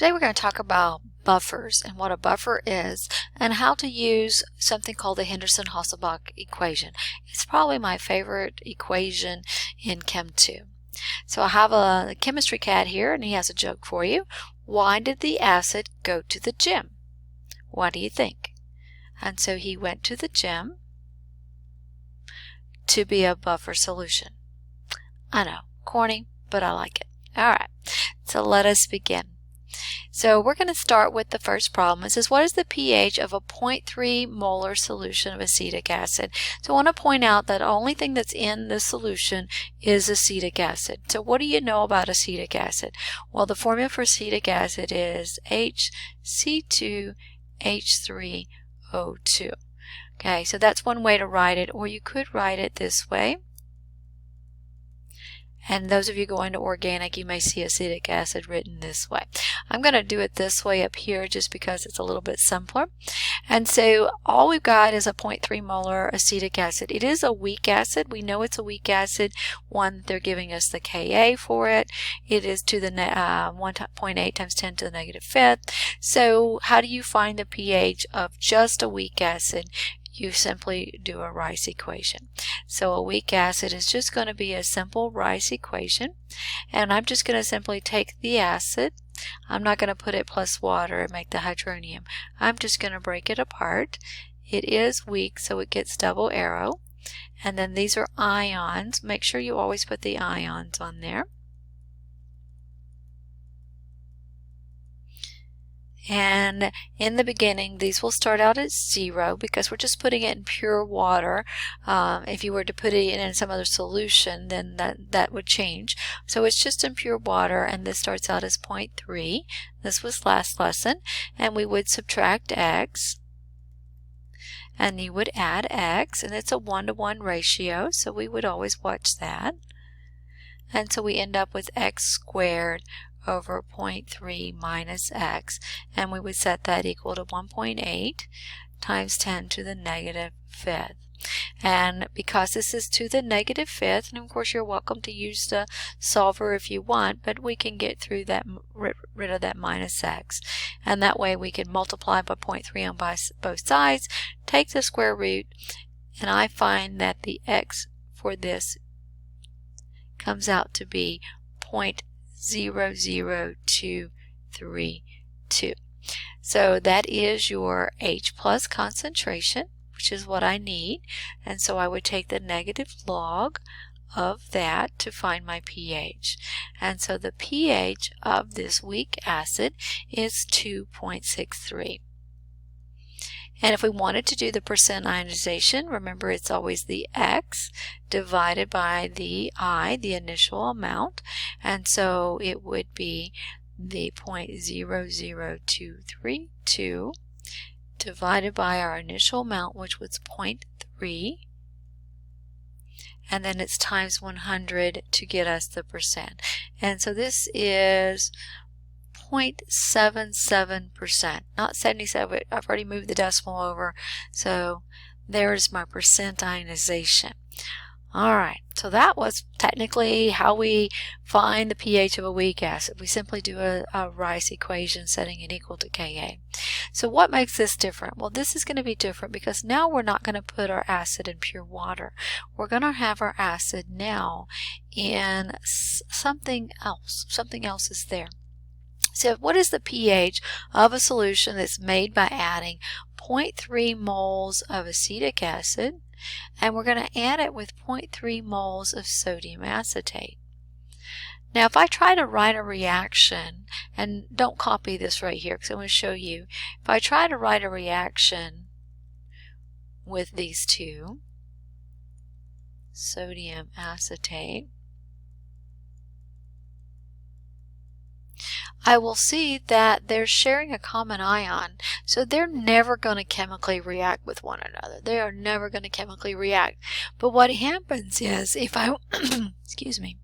Today we're going to talk about buffers and what a buffer is and how to use something called the Henderson Hasselbalch equation. It's probably my favorite equation in Chem 2. So I have a chemistry cat here and he has a joke for you. Why did the acid go to the gym? What do you think? And so he went to the gym to be a buffer solution. I know, corny, but I like it. Alright, so let us begin. So we're going to start with the first problem. It says, what is the pH of a 0.3 molar solution of acetic acid? So I want to point out that the only thing that's in the solution is acetic acid. So what do you know about acetic acid? Well, the formula for acetic acid is HC2H3O2. Okay, so that's one way to write it, or you could write it this way. And those of you going to organic, you may see acetic acid written this way. I'm going to do it this way up here just because it's a little bit simpler. And so all we've got is a 0.3 molar acetic acid. It is a weak acid. We know it's a weak acid. One, they're giving us the Ka for it. It is to the 1.8 times 10 to the negative fifth. So how do you find the pH of just a weak acid? You simply do a Rice equation. So a weak acid is just going to be a simple Rice equation, and I'm just going to simply take the acid. I'm not going to put it plus water and make the hydronium. I'm just going to break it apart. It is weak, so it gets double arrow, and then these are ions. Make sure you always put the ions on there. And in the beginning, these will start out at 0 because we're just putting it in pure water. If you were to put it in some other solution, then that would change. So it's just in pure water, and this starts out as 0.3. This was last lesson, and we would subtract x, and you would add x, and it's a 1-to-1 ratio, so we would always watch that. And so we end up with x squared over 0.3 minus x, and we would set that equal to 1.8 times 10 to the negative fifth. And because this is to the negative fifth, and of course you're welcome to use the solver if you want, but we can get through that, rid of that minus x, and that way we can multiply by 0.3 on both sides, take the square root, and I find that the x for this comes out to be 0.00232. So that is your H plus concentration, which is what I need, and so I would take the negative log of that to find my pH. And so the pH of this weak acid is 2.63. And if we wanted to do the percent ionization, remember it's always the x divided by the I, the initial amount. And so it would be the 0.00232 divided by our initial amount, which was 0.3. And then it's times 100 to get us the percent. And so this is 0.77%, not 77. I've already moved the decimal over, so there's my percent ionization. Alright, so that was technically how we find the pH of a weak acid. We simply do a Rice equation setting it equal to Ka. So what makes this different? Well, this is going to be different because now we're not going to put our acid in pure water. We're going to have our acid now in something else. Something else is there. So what is the pH of a solution that's made by adding 0.3 moles of acetic acid, and we're going to add it with 0.3 moles of sodium acetate? Now if I try to write a reaction, and don't copy this right here because I'm going to show you, if I try to write a reaction with these two, sodium acetate, I will see that they're sharing a common ion, so they're never going to chemically react with one another. They are never going to chemically react. But what happens is if I excuse me,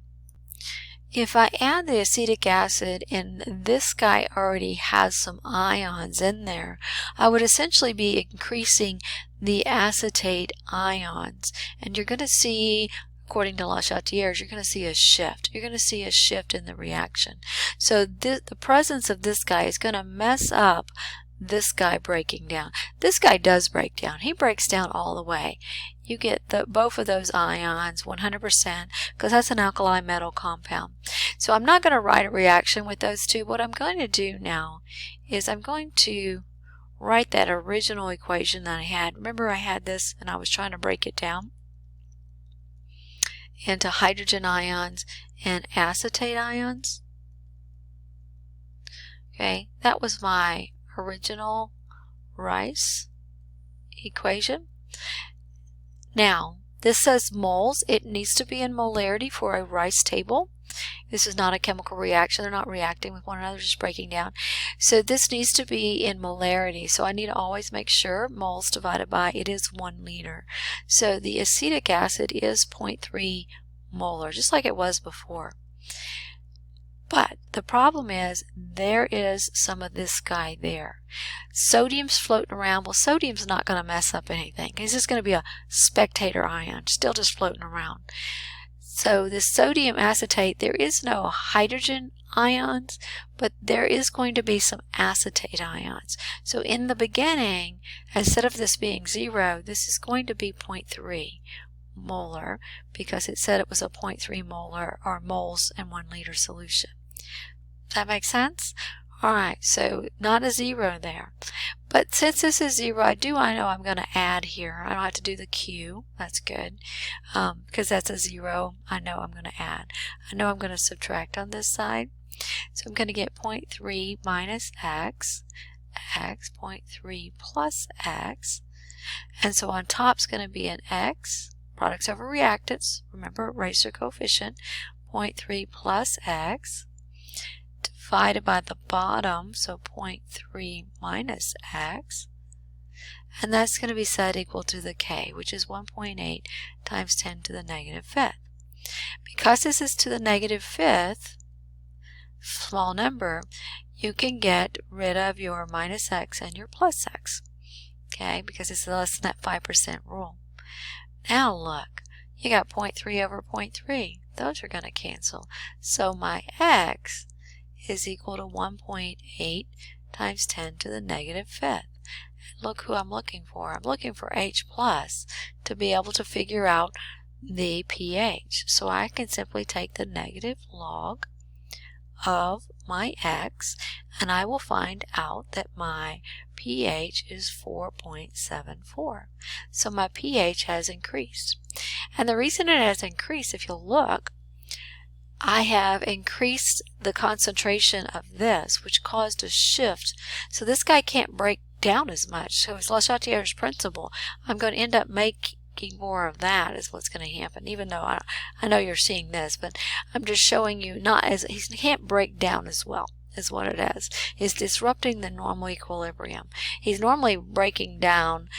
if I add the acetic acid and this guy already has some ions in there, I would essentially be increasing the acetate ions, and you're going to see according to Le Chatelier's, you're going to see a shift. You're going to see a shift in the reaction. So the presence of this guy is going to mess up this guy breaking down. This guy does break down. He breaks down all the way. You get both of those ions 100% because that's an alkali metal compound. So I'm not going to write a reaction with those two. What I'm going to do now is I'm going to write that original equation that I had. Remember, I had this and I was trying to break it down into hydrogen ions and acetate ions. Okay, that was my original Rice equation. Now, this says moles. It needs to be in molarity for a Rice table. This is not a chemical reaction. They're not reacting with one another, just breaking down. So this needs to be in molarity. So I need to always make sure moles divided by, it is 1 liter. So the acetic acid is 0.3 molar, just like it was before. But the problem is there is some of this guy there. Sodium's floating around. Well, sodium's not going to mess up anything. It's just going to be a spectator ion, still just floating around. So this sodium acetate, there is no hydrogen ions, but there is going to be some acetate ions. So in the beginning, instead of this being 0, this is going to be 0.3 molar because it said it was a 0.3 molar or moles in 1 liter solution. Does that make sense? Alright, so not a 0 there. But since this is 0, I know I'm going to add here. I don't have to do the Q. That's good. Because that's a 0, I know I'm going to add. I know I'm going to subtract on this side. So I'm going to get 0.3 minus x, 0.3 plus x. And so on top is going to be an x, products over reactants, remember ratio coefficient, 0.3 plus x, divided by the bottom, so 0.3 minus x, and that's going to be set equal to the k, which is 1.8 times 10 to the negative fifth. Because this is to the negative fifth, small number, you can get rid of your minus x and your plus x, okay, because it's less than that 5% rule. Now look, you got 0.3 over 0.3. Those are going to cancel. So my x is equal to 1.8 times 10 to the negative fifth. And look who I'm looking for. I'm looking for H plus to be able to figure out the pH. So I can simply take the negative log of my x and I will find out that my pH is 4.74. So my pH has increased. And the reason it has increased, if you'll look, I have increased the concentration of this, which caused a shift. So this guy can't break down as much. So it's Le Chatelier's principle. I'm going to end up making more of that is what's going to happen, even though I know you're seeing this, but I'm just showing you he can't break down as well is what it is. It's disrupting the normal equilibrium. He's normally breaking down,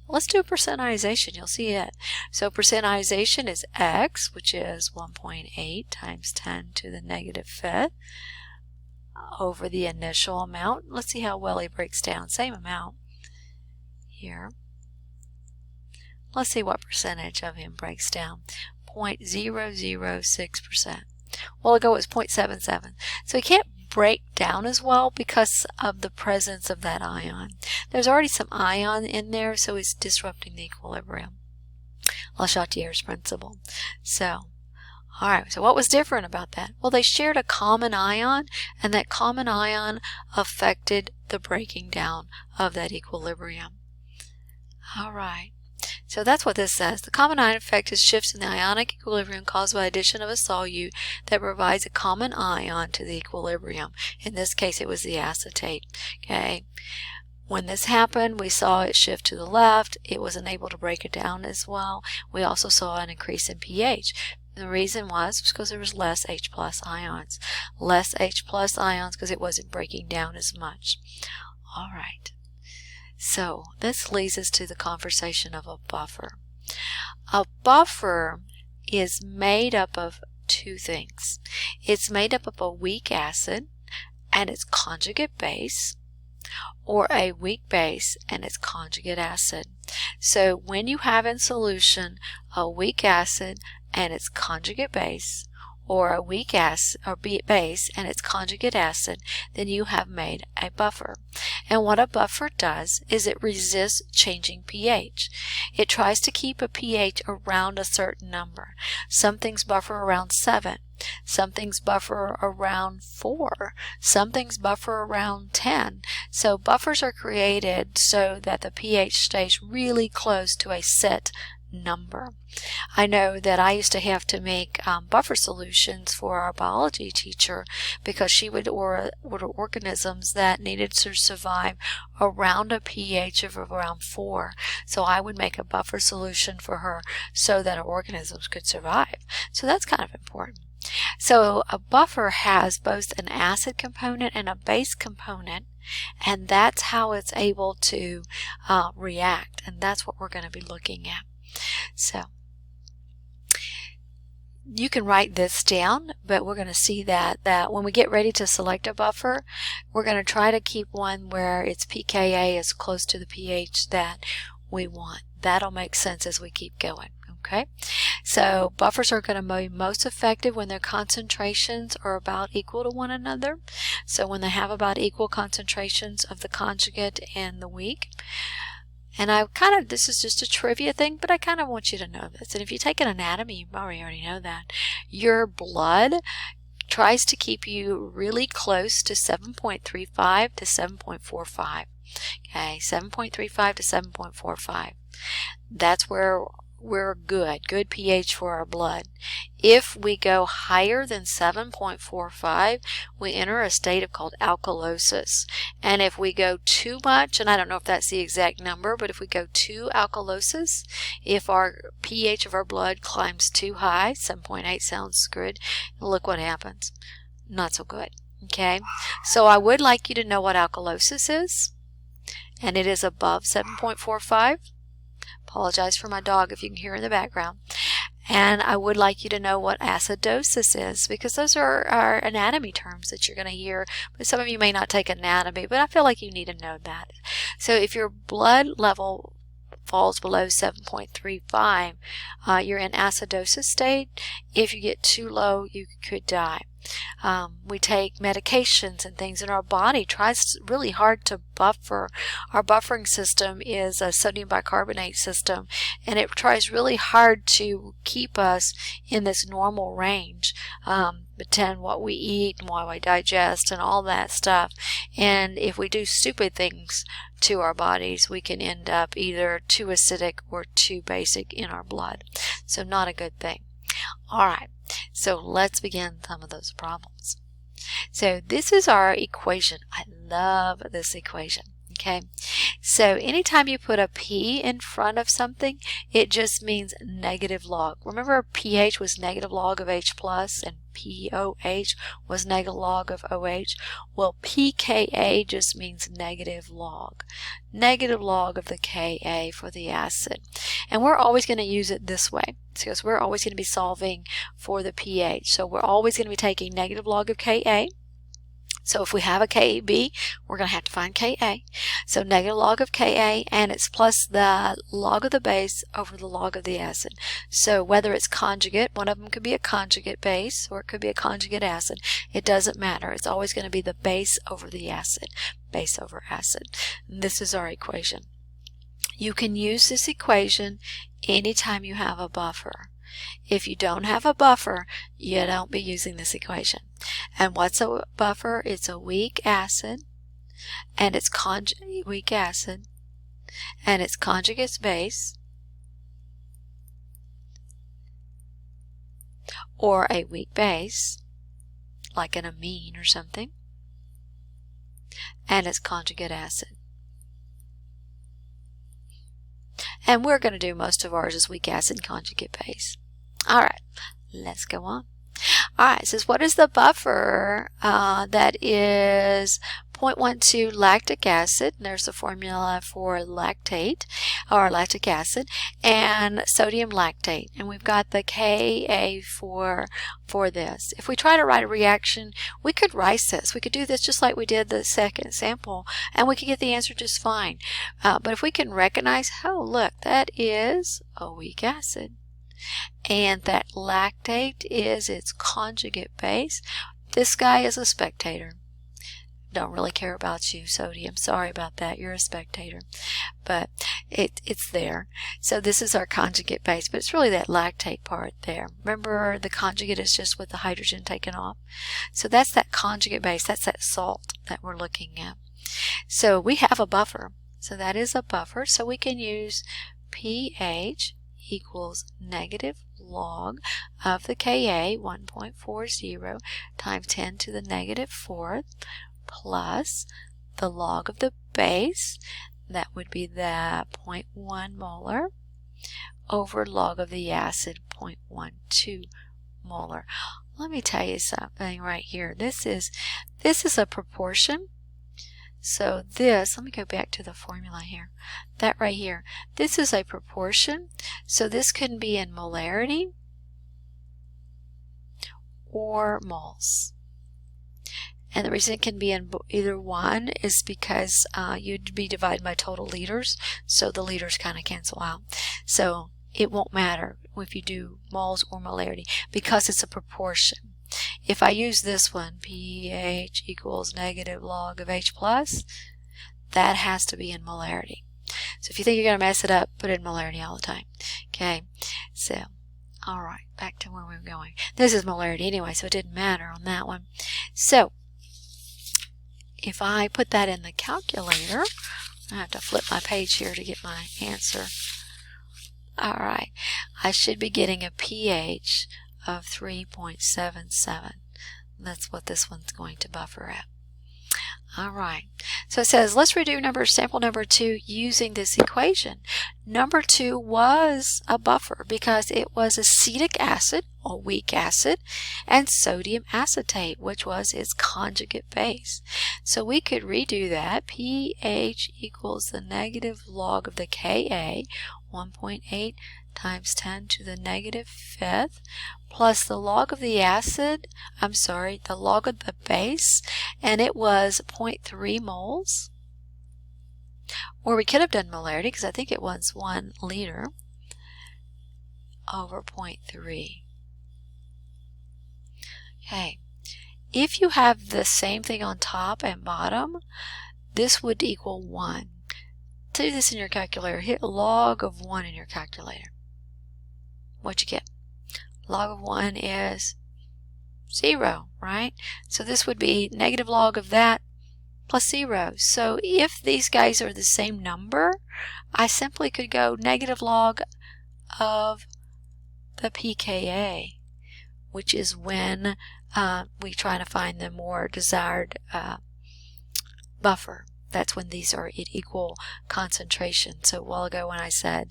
let's do a percentization, you'll see it. So percentization is x, which is 1.8 times 10 to the negative fifth over the initial amount. Let's see how well he breaks down. Same amount here. Let's see what percentage of him breaks down. 0.006%. Well, ago it was 0.77. So he can't break down as well because of the presence of that ion. There's already some ion in there, so it's disrupting the equilibrium. Le Chatelier's principle. So, alright, so what was different about that? Well, they shared a common ion, and that common ion affected the breaking down of that equilibrium. Alright. So that's what this says. The common ion effect is shifts in the ionic equilibrium caused by addition of a solute that provides a common ion to the equilibrium. In this case, it was the acetate. Okay. When this happened, we saw it shift to the left. It wasn't able to break it down as well. We also saw an increase in pH. The reason was because there was less H plus ions. Less H plus ions because it wasn't breaking down as much. All right. So this leads us to the conversation of a buffer. A buffer is made up of two things. It's made up of a weak acid and its conjugate base, or a weak base and its conjugate acid. So when you have in solution a weak acid and its conjugate base, or a weak acid or base and its conjugate acid, then you have made a buffer. And what a buffer does is it resists changing pH. It tries to keep a pH around a certain number. Some things buffer around 7. Some things buffer around 4. Some things buffer around 10. So buffers are created so that the pH stays really close to a set number. I know that I used to have to make buffer solutions for our biology teacher because she would order organisms that needed to survive around a pH of around 4. So I would make a buffer solution for her so that our organisms could survive. So that's kind of important. So a buffer has both an acid component and a base component, and that's how it's able to react, and that's what we're going to be looking at. So you can write this down, but we're going to see that when we get ready to select a buffer, we're going to try to keep one where its pKa is close to the pH that we want. That'll make sense as we keep going. Okay, so buffers are going to be most effective when their concentrations are about equal to one another. So when they have about equal concentrations of the conjugate and the weak. And this is just a trivia thing, but I kind of want you to know this. And if you take an anatomy, you probably already know that. Your blood tries to keep you really close to 7.35 to 7.45. Okay, 7.35 to 7.45. That's where we're good pH for our blood. If we go higher than 7.45, we enter a state called alkalosis. And if we go too much, and I don't know if that's the exact number, but if we go to alkalosis, if our pH of our blood climbs too high, 7.8 sounds good, look what happens. Not so good. Okay, so I would like you to know what alkalosis is, and it is above 7.45. Apologize for my dog if you can hear in the background. And I would like you to know what acidosis is, because those are our anatomy terms that you're going to hear, but some of you may not take anatomy, but I feel like you need to know that. So if your blood level falls below 7.35, you're in acidosis state. If you get too low, you could die. We take medications and things, and our body tries really hard to buffer. Our buffering system is a sodium bicarbonate system, and it tries really hard to keep us in this normal range, between what we eat and what we digest and all that stuff. And if we do stupid things to our bodies, we can end up either too acidic or too basic in our blood. So not a good thing. All right, so let's begin some of those problems. So this is our equation. I love this equation. Okay, so anytime you put a P in front of something, it just means negative log. Remember, pH was negative log of H plus and POH was negative log of OH. Well, pKa just means negative log of the Ka for the acid. And we're always going to use it this way, because we're always going to be solving for the pH. So we're always going to be taking negative log of Ka. So if we have a Kb, we're going to have to find Ka. So negative log of Ka, and it's plus the log of the base over the log of the acid. So whether it's conjugate, one of them could be a conjugate base or it could be a conjugate acid. It doesn't matter. It's always going to be the base over the acid. Base over acid. And this is our equation. You can use this equation anytime you have a buffer. If you don't have a buffer, you don't be using this equation. And what's a buffer? It's a weak acid, and it's weak acid, and its conjugate's base, or a weak base, like an amine or something, and its conjugate acid. And we're going to do most of ours as weak acid conjugate base. All right, let's go on. All right, it says what is the buffer that is 0.12 lactic acid, and there's the formula for lactate or lactic acid, and sodium lactate, and we've got the Ka for this. If we try to write a reaction, we could write this. We could do this just like we did the second sample, and we could get the answer just fine. But if we can recognize, oh look, that is a weak acid, and that lactate is its conjugate base. This guy is a spectator. Don't really care about you, sodium. Sorry about that. You're a spectator. But it's there. So this is our conjugate base, but it's really that lactate part there. Remember, the conjugate is just with the hydrogen taken off. So that's that conjugate base. That's that salt that we're looking at. So we have a buffer. So that is a buffer. So we can use pH equals negative log of the Ka, 1.40 times 10 to the negative fourth, plus the log of the base, that would be the 0.1 molar, over log of the acid, 0.12 molar. Let me tell you something right here. This is a proportion. So this, let me go back to the formula here. That right here, this is a proportion. So this can be in molarity or moles. And the reason it can be in either one is because you'd be divided by total liters, so the liters kind of cancel out. So it won't matter if you do moles or molarity because it's a proportion. If I use this one, pH equals negative log of H plus, that has to be in molarity. So if you think you're going to mess it up, put it in molarity all the time. Okay, so all right, back to where we were going. This is molarity anyway, so it didn't matter on that one. So if I put that in the calculator, I have to flip my page here to get my answer. All right, I should be getting a pH of 3.77. That's what this one's going to buffer at. All right, so it says let's redo sample number 2 using this equation. Number 2 was a buffer because it was acetic acid, or weak acid, and sodium acetate, which was its conjugate base. So we could redo that. pH equals the negative log of the Ka, 1.8 times 10 to the negative fifth, plus the log of the acid, the log of the base, and it was 0.3 moles. Or we could have done molarity because I think it was 1 liter over 0.3. Okay, if you have the same thing on top and bottom, this would equal 1. Do this in your calculator. Hit log of 1 in your calculator. What you get? Log of 1 is 0, right? So this would be negative log of that plus 0. So if these guys are the same number, I simply could go negative log of the pKa, which is when we try to find the more desired buffer. That's when these are at equal concentration. So a while ago when I said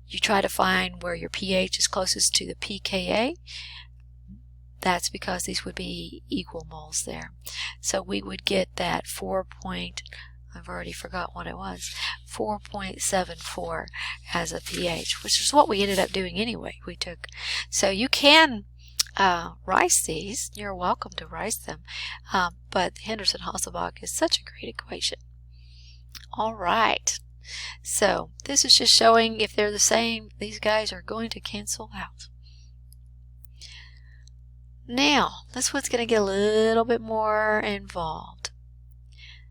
you try to find where your pH is closest to the pKa, that's because these would be equal moles there. So we would get that I've already forgot what it was, 4.74 as a pH, which is what we ended up doing anyway. So you can rice these. You're welcome to rice them. But Henderson Hasselbalch is such a great equation. All right. So this is just showing if they're the same, these guys are going to cancel out. Now, this one's going to get a little bit more involved.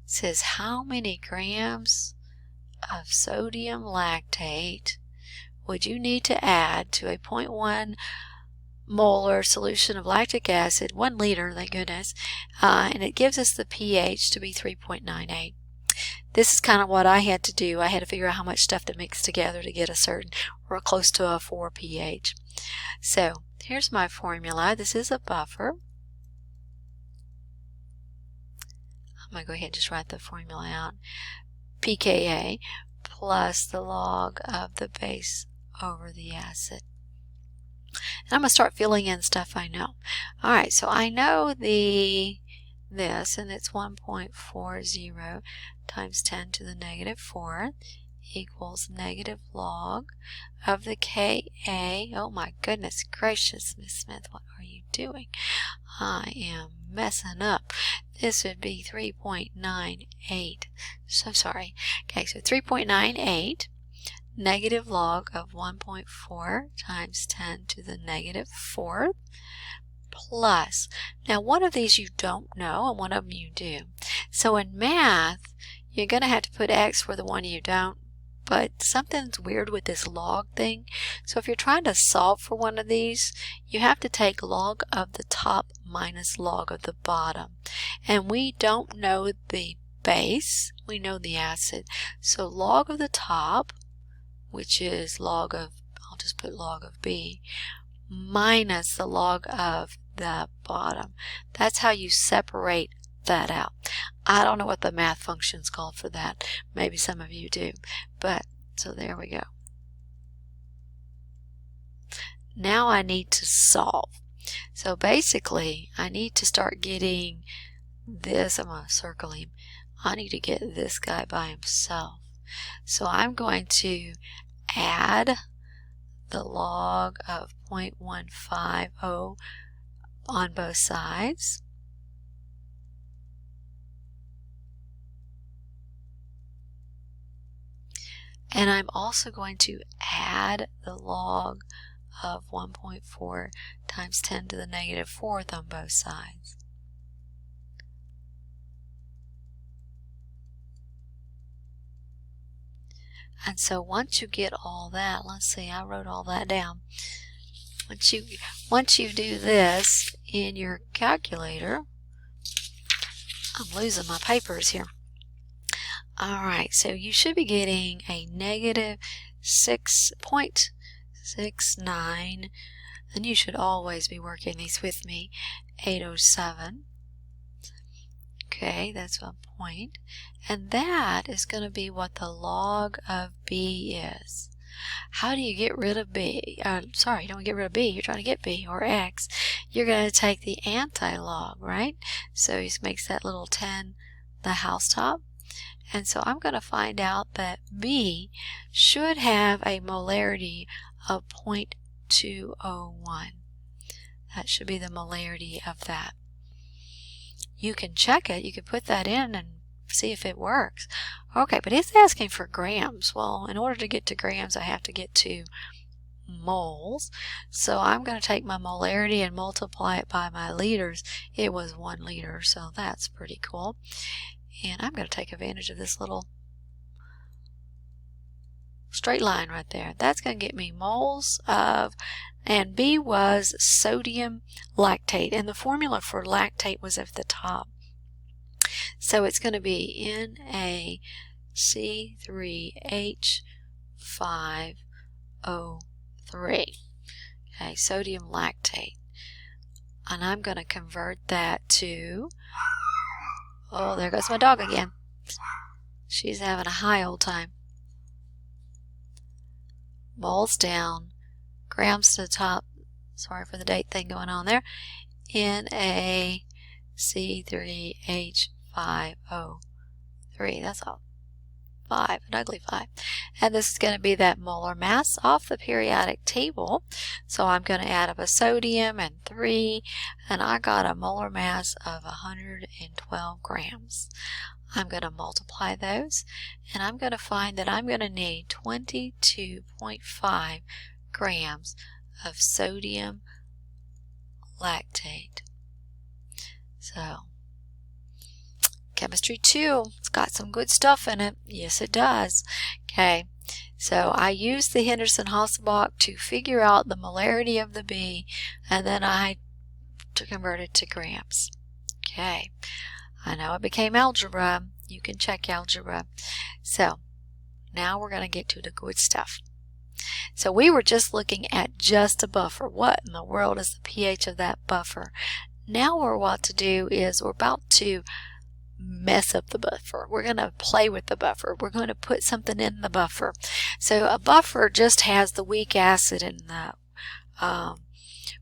It says how many grams of sodium lactate would you need to add to a 0.1 molar solution of lactic acid, 1 liter, thank goodness, and it gives us the pH to be 3.98. This is kind of what I had to do. I had to figure out how much stuff to mix together to get a certain, or close to a 4 pH. So here's my formula. This is a buffer. I'm going to go ahead and just write the formula out. pKa plus the log of the base over the acid. And I'm going to start filling in stuff I know. Alright, so I know the this, and it's 1.40 times 10 to the negative 4th equals negative log of the Ka. Oh my goodness gracious, Miss Smith, what are you doing? I am messing up. This would be 3.98. So sorry. Okay, so 3.98 negative log of 1.4 times 10 to the negative 4th plus. Now, one of these you don't know and one of them you do. So in math, you're going to have to put x for the one you don't, but something's weird with this log thing. So if you're trying to solve for one of these, you have to take log of the top minus log of the bottom. And we don't know the base, we know the acid. So log of the top, which is log of, I'll just put log of B, minus the log of the bottom. That's how you separate that out. I don't know what the math function's called for that. Maybe some of you do. But, so there we go. Now I need to solve. So basically, I need to start getting this. I'm going to circle him. I need to get this guy by himself. So I'm going to add the log of 0.150 on both sides. And I'm also going to add the log of 1.4 times 10 to the negative 4th on both sides. And so once you get all that, let's see, I wrote all that down. Once you do this in your calculator, I'm losing my papers here. Alright, so you should be getting a negative 6.69, and you should always be working these with me, 807. Okay, that's a point. And that is going to be what the log of B is. How do you get rid of B? Sorry, you don't get rid of B. You're trying to get B or X. You're going to take the anti-log, right? So he makes that little 10 the house top. And so I'm going to find out that B should have a molarity of 0.201. That should be the molarity of that. You can check it. You can put that in and see if it works. Okay, but it's asking for grams. Well, in order to get to grams, I have to get to moles. So I'm going to take my molarity and multiply it by my liters. It was 1 liter, so that's pretty cool. And I'm going to take advantage of this little straight line right there. That's going to get me moles of, and B was sodium lactate, and the formula for lactate was at the top. So it's going to be NaC3H5O3. Okay, sodium lactate. And I'm going to convert that to, oh, there goes my dog again. She's having a high old time. Moles down, grams to the top. Sorry for the date thing going on there. NaC3H5O3. That's all. 5, an ugly 5. And this is going to be that molar mass off the periodic table. So I'm going to add up a sodium and 3, and I got a molar mass of 112 grams. I'm going to multiply those, and I'm going to find that I'm going to need 22.5 grams of sodium lactate. So, Chemistry 2, it's got some good stuff in it. Yes, it does. Okay, so I used the Henderson Hasselbalch to figure out the molarity of the B, and then I to convert it to grams. Okay, I know it became algebra. You can check algebra. So, now we're going to get to the good stuff. So we were just looking at just a buffer. What in the world is the pH of that buffer? Now what we're about to do is we're about to mess up the buffer. We're going to play with the buffer. We're going to put something in the buffer. So a buffer just has the weak acid and the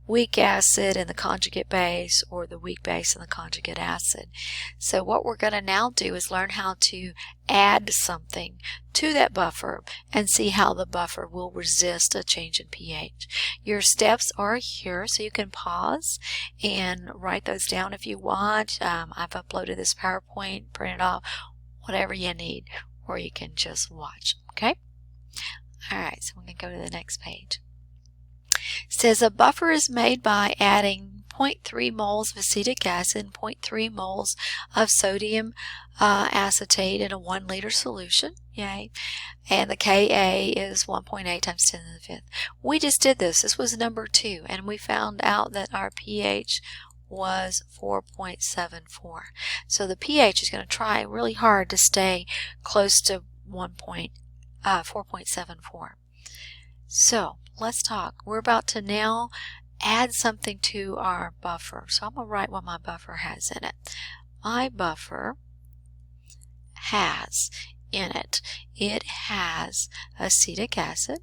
weak acid and the conjugate base, or the weak base and the conjugate acid. So what we're going to now do is learn how to add something to that buffer and see how the buffer will resist a change in pH. Your steps are here, so you can pause and write those down if you want. I've uploaded this PowerPoint, print it off, whatever you need, or you can just watch. Okay? Alright, so we're going to go to the next page. It says a buffer is made by adding 0.3 moles of acetic acid and 0.3 moles of sodium acetate in a 1 liter solution. Yay. And the Ka is 1.8 times 10 to the 5th. We just did this. This was number 2, and we found out that our pH was 4.74. So the pH is going to try really hard to stay close to 4.74. So let's talk. We're about to now add something to our buffer. So I'm going to write what my buffer has in it. My buffer has in it, it has acetic acid.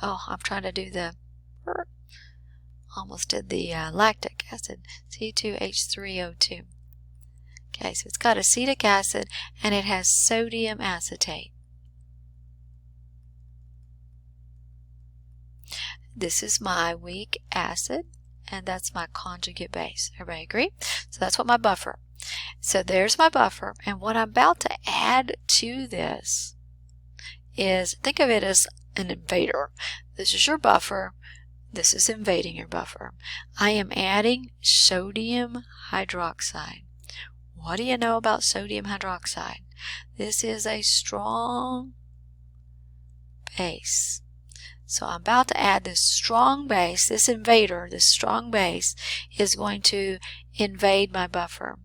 Oh, I'm trying to do the, almost did the lactic acid, C2H3O2. Okay, so it's got acetic acid and it has sodium acetate. This is my weak acid, and that's my conjugate base. Everybody agree? So that's what my buffer. So there's my buffer, and what I'm about to add to this is, think of it as an invader. This is your buffer. This is invading your buffer. I am adding sodium hydroxide. What do you know about sodium hydroxide? This is a strong base. So I'm about to add this strong base, this invader, this strong base is going to invade my buffer.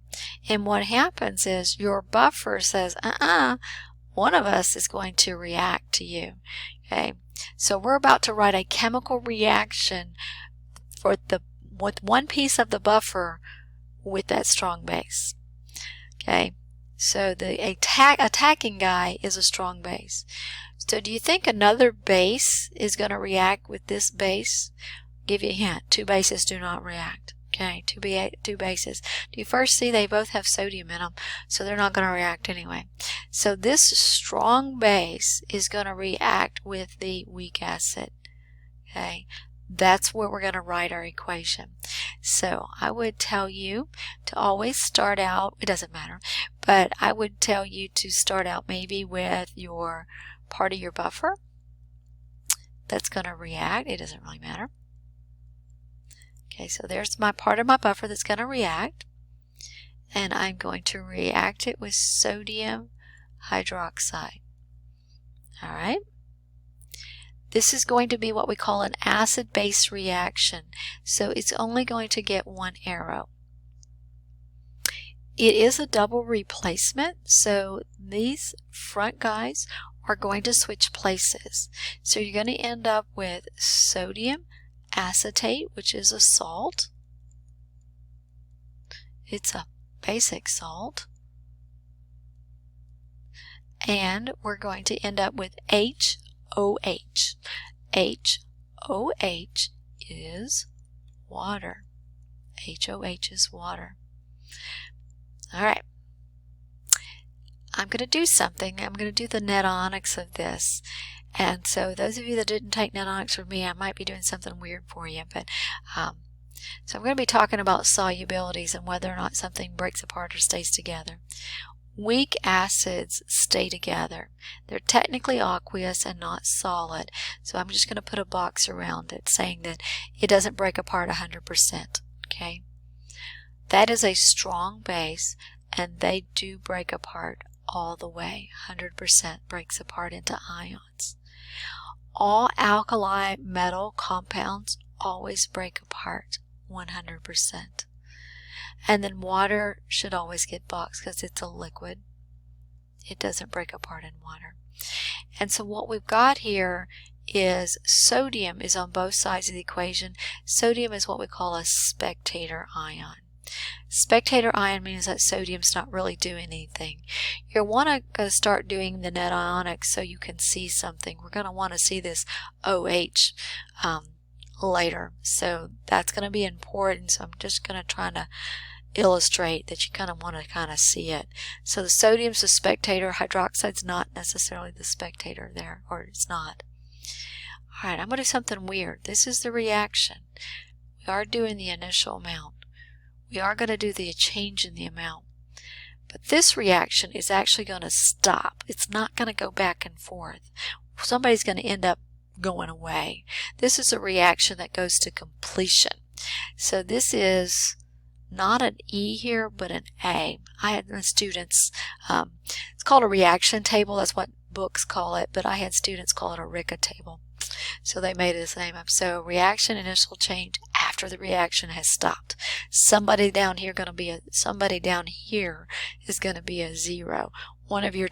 And what happens is your buffer says, one of us is going to react to you. Okay, so we're about to write a chemical reaction with one piece of the buffer with that strong base. Okay, so the attacking guy is a strong base. So do you think another base is going to react with this base? I'll give you a hint. 2 bases do not react. Okay, two bases. Do you first see they both have sodium in them, so they're not going to react anyway. So this strong base is going to react with the weak acid. Okay, that's where we're going to write our equation. So I would tell you to always start out, it doesn't matter, but I would tell you to start out maybe with your part of your buffer that's going to react. It doesn't really matter. Okay, so there's my part of my buffer that's going to react, and I'm going to react it with sodium hydroxide. All right. This is going to be what we call an acid-base reaction, so it's only going to get one arrow. It is a double replacement, so these front guys are going to switch places. So you're going to end up with sodium acetate, which is a salt. It's a basic salt. And we're going to end up with HOH. HOH is water. HOH is water. All right. I'm going to do something. I'm going to do the netonics of this. And so those of you that didn't take netonics from me, I might be doing something weird for you. But so I'm going to be talking about solubilities and whether or not something breaks apart or stays together. Weak acids stay together. They're technically aqueous and not solid. So I'm just going to put a box around it saying that it doesn't break apart 100%. Okay? That is a strong base, and they do break apart all the way. 100% breaks apart into ions. All alkali metal compounds always break apart 100%. And then water should always get boxed because it's a liquid. It doesn't break apart in water. And so what we've got here is sodium is on both sides of the equation. Sodium is what we call a spectator ion. Spectator ion means that sodium's not really doing anything. You'll want to start doing the net ionics so you can see something. We're going to want to see this OH later. So that's going to be important. So I'm just going to try to illustrate that you kind of want to kind of see it. So the sodium's the spectator, hydroxide's not necessarily the spectator there, or it's not. Alright, I'm going to do something weird. This is the reaction. We are doing the initial amount. We are going to do the change in the amount. But this reaction is actually going to stop. It's not going to go back and forth. Somebody's going to end up going away. This is a reaction that goes to completion. So this is not an E here, but an A. I had my students, it's called a reaction table. That's what books call it, but I had students call it a RICA table. So they made this name up. So reaction initial change after the reaction has stopped. Somebody down here is going to be a 0. One of your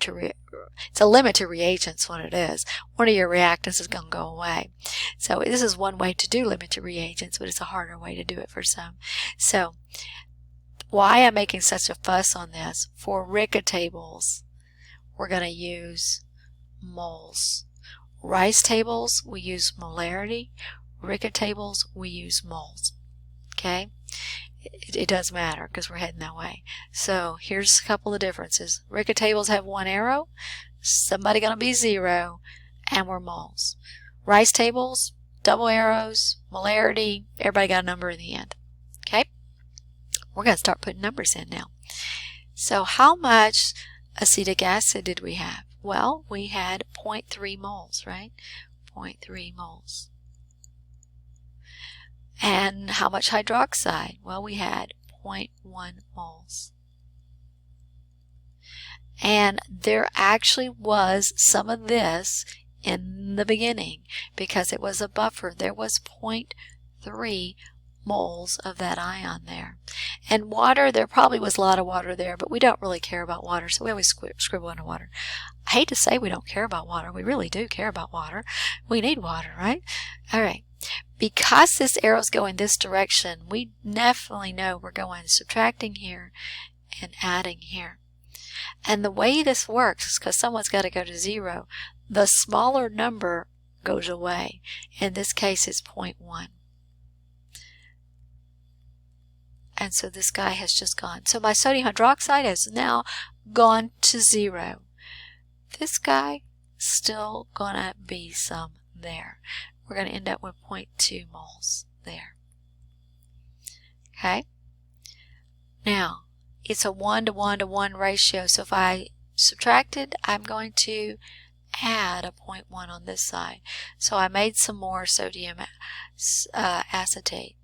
it's a limit to reagents what it is. One of your reactants is going to go away. So this is one way to do limit to reagents, but it's a harder way to do it for some. So why I'm making such a fuss on this, for RICA tables, we're going to use moles. Rice tables, we use molarity. RICA tables, we use moles. Okay? It does matter because we're heading that way. So here's a couple of differences. RICA tables have one arrow, somebody going to be 0, and we're moles. Rice tables, double arrows, molarity, everybody got a number in the end. Okay? We're going to start putting numbers in now. So how much acetic acid did we have? Well, we had 0.3 moles, right? 0.3 moles. And how much hydroxide? Well, we had 0.1 moles. And there actually was some of this in the beginning because it was a buffer. There was 0.3 moles of that ion there. And water, there probably was a lot of water there, but we don't really care about water, so we always scribble under water. I hate to say we don't care about water. We really do care about water. We need water, right? All right. Because this arrow's going this direction, we definitely know we're going subtracting here and adding here. And the way this works is because someone's got to go to 0. The smaller number goes away. In this case, it's 0.1. And so this guy has just gone. So my sodium hydroxide has now gone to 0. This guy still going to be some there. We're going to end up with 0.2 moles there. Okay? Now, it's a 1 to 1 to 1 ratio. So if I subtracted, I'm going to add a 0.1 on this side. So I made some more sodium acetate.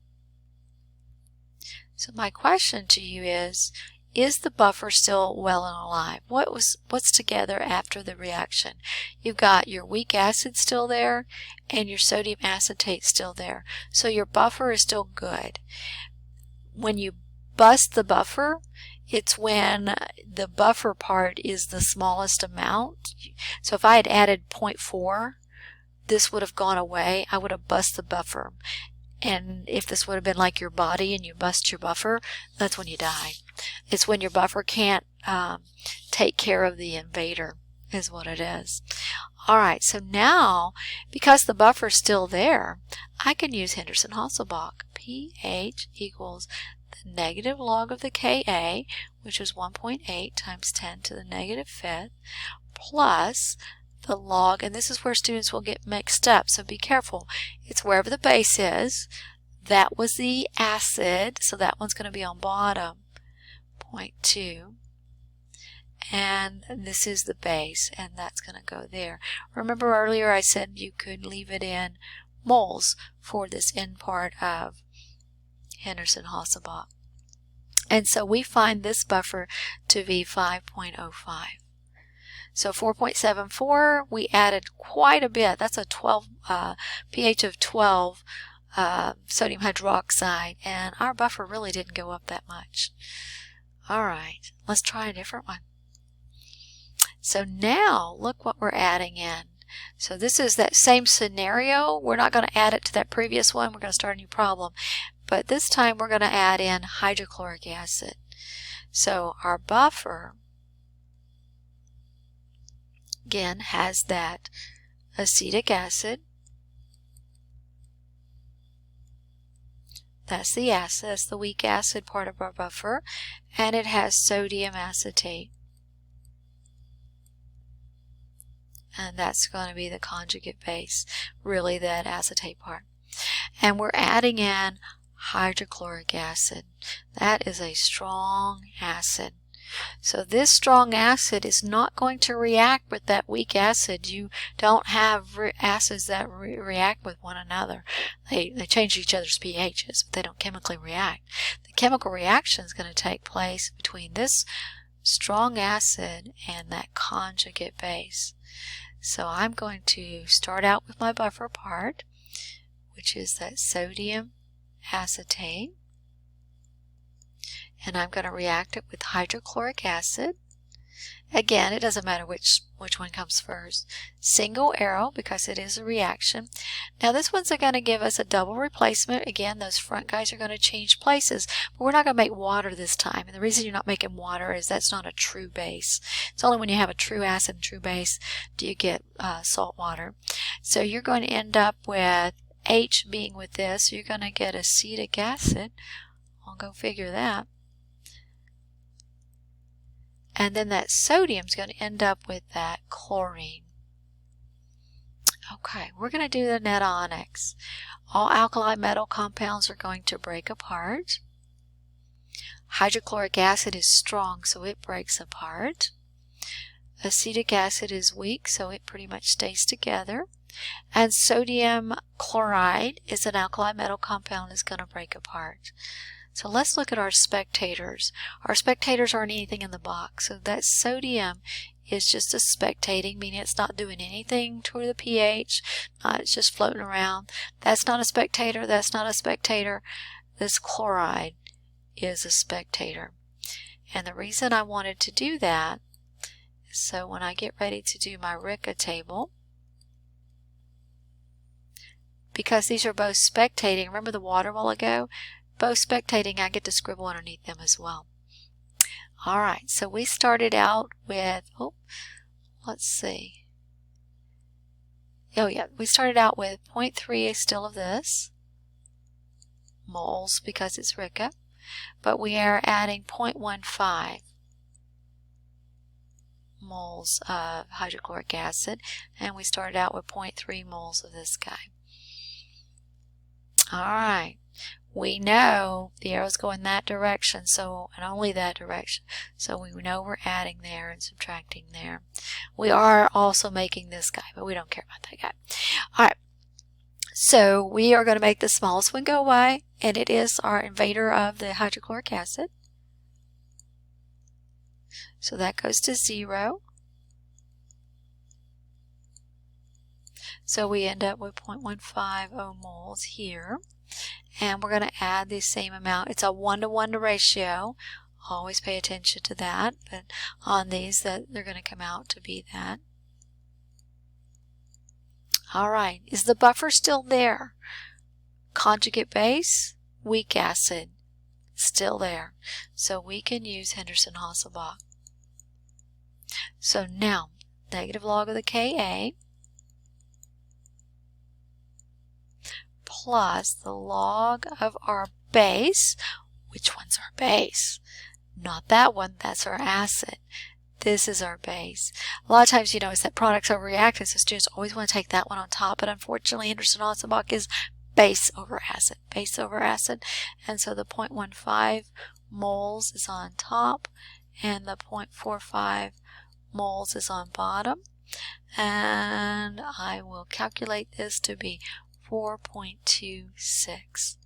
So my question to you is the buffer still well and alive? What's together after the reaction? You've got your weak acid still there and your sodium acetate still there. So your buffer is still good. When you bust the buffer, it's when the buffer part is the smallest amount. So if I had added 0.4, this would have gone away. I would have bust the buffer. And if this would have been like your body and you bust your buffer, that's when you die. It's when your buffer can't take care of the invader is what it is. Alright, so now, because the buffer's still there, I can use Henderson Hasselbalch. pH equals the negative log of the Ka, which is 1.8 times 10 to the negative 5th, plus the log, and this is where students will get mixed up, so be careful. It's wherever the base is. That was the acid, so that one's going to be on bottom, 0.2. And this is the base, and that's going to go there. Remember earlier I said you could leave it in moles for this end part of Henderson Hasselbalch. And so we find this buffer to be 5.05. So 4.74, we added quite a bit. That's a 12 pH of 12 sodium hydroxide, and our buffer really didn't go up that much. All right, let's try a different one. So now look what we're adding in. So this is that same scenario. We're not going to add it to that previous one. We're going to start a new problem. but this time we're going to add in hydrochloric acid. So our buffer, again, has that acetic acid. That's the acid, that's the weak acid part of our buffer, and it has sodium acetate. And that's going to be the conjugate base, really that acetate part. And we're adding in hydrochloric acid. That is a strong acid. So this strong acid is not going to react with that weak acid. You don't have acids that react with one another. They change each other's pHs, but they don't chemically react. The chemical reaction is going to take place between this strong acid and that conjugate base. So I'm going to start out with my buffer part, which is that sodium acetate. And I'm going to react it with hydrochloric acid. Again, it doesn't matter which one comes first. Single arrow, because it is a reaction. Now this one's going to give us a double replacement. Again, those front guys are going to change places, but we're not going to make water this time. And the reason you're not making water is that's not a true base. It's only when you have a true acid and true base do you get salt water. So you're going to end up with H being with this. So you're going to get acetic acid. I'll go figure that. And then that sodium is going to end up with that chlorine. Okay, we're going to do the net onyx. All alkali metal compounds are going to break apart. Hydrochloric acid is strong, so it breaks apart. Acetic acid is weak, so it pretty much stays together. And sodium chloride is an alkali metal compound, is going to break apart. So let's look at our spectators. Our spectators aren't anything in the box. So that sodium is just a spectating, meaning it's not doing anything to the pH. It's just floating around. That's not a spectator. That's not a spectator. This chloride is a spectator. And the reason I wanted to do that is so when I get ready to do my RICA table, because these are both spectating, remember the water a while ago? Both spectating, I get to scribble underneath them as well. Alright, so we started out with, let's see. We started out with 0.3 still of this, moles because it's RICA, but we are adding 0.15 moles of hydrochloric acid, and we started out with 0.3 moles of this guy. Alright. We know the arrows go in that direction, so, and only that direction. So we know we're adding there and subtracting there. We are also making this guy, but we don't care about that guy. Alright, so we are going to make the smallest one go away, and it is our invader of the hydrochloric acid. So that goes to 0. So we end up with 0.150 moles here. And we're going to add the same amount. It's a 1-to-1 ratio. Always pay attention to that. But on these, they're going to come out to be that. Alright, is the buffer still there? Conjugate base, weak acid, still there. So we can use Henderson Hasselbalch. So now, negative log of the Ka plus the log of our base. Which one's our base? Not that one, that's our acid. This is our base. A lot of times you notice that products over reactants, so students always want to take that one on top, but unfortunately Henderson Hasselbalch is base over acid. Base over acid. And so the 0.15 moles is on top, and the 0.45 moles is on bottom. And I will calculate this to be 4.26.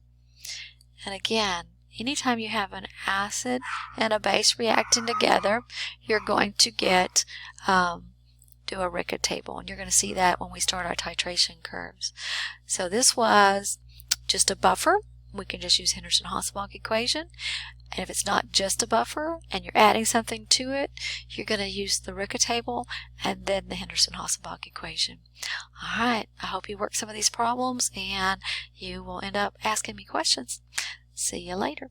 And again, anytime you have an acid and a base reacting together, you're going to get do a RICA table, and you're going to see that when we start our titration curves. So this was just a buffer. We can just use Henderson Hasselbalch equation. And if it's not just a buffer and you're adding something to it, you're going to use the RICA table and then the Henderson Hasselbalch equation. Alright, I hope you work some of these problems and you will end up asking me questions. See you later.